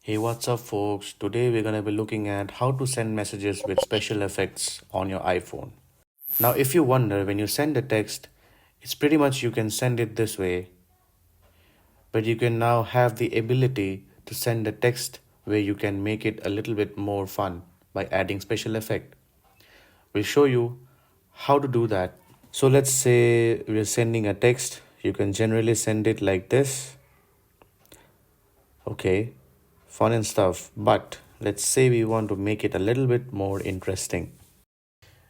Hey, what's up, folks? Today we're going to be looking at how to send messages with special effects on your iPhone. Now, if you wonder, when you send a text, it's pretty much you can send it this way, but you can now have the ability to send a text where you can make it a little bit more fun by adding special effect. We'll show you how to do that. So let's say we're sending a text. You can generally send it like this. Okay, fun and stuff, but let's say we want to make it a little bit more interesting.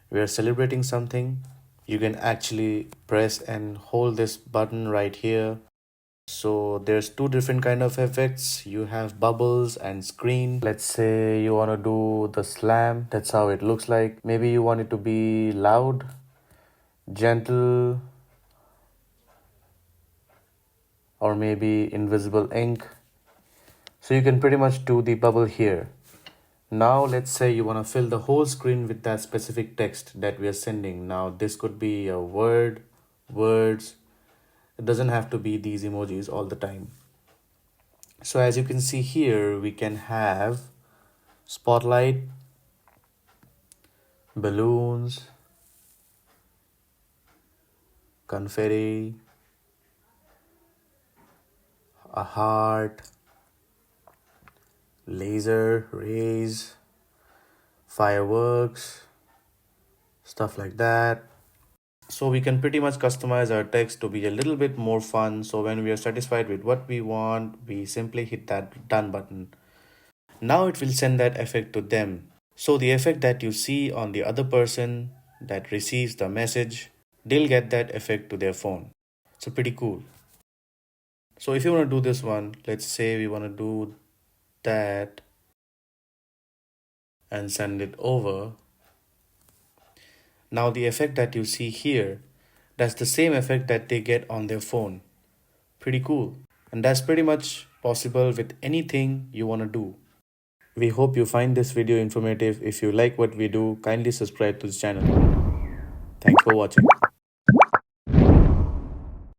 We are celebrating something. You can actually press and hold this button right here. So there's two different kind of effects. You have bubbles and screen. Let's say you want to do the slam. That's how it looks like. Maybe you want it to be loud, gentle, or maybe invisible ink. So you can pretty much do the bubble here. Now let's say you want to fill the whole screen with that specific text that we are sending. Now this could be a word, words. It doesn't have to be these emojis all the time. So as you can see here, we can have spotlight, balloons, confetti, a heart, laser, rays, fireworks, stuff like that. So we can pretty much customize our text to be a little bit more fun. So when we are satisfied with what we want, we simply hit that done button. Now it will send that effect to them. So the effect that you see on the other person that receives the message, they'll get that effect to their phone. So pretty cool. So if you want to do this one, let's say we want to do that and send it over. Now the effect that you see here, that's the same effect that they get on their phone. Pretty cool. And that's pretty much possible with anything you want to do. We hope you find this video informative. If you like what we do, kindly subscribe to this channel. Thanks for watching.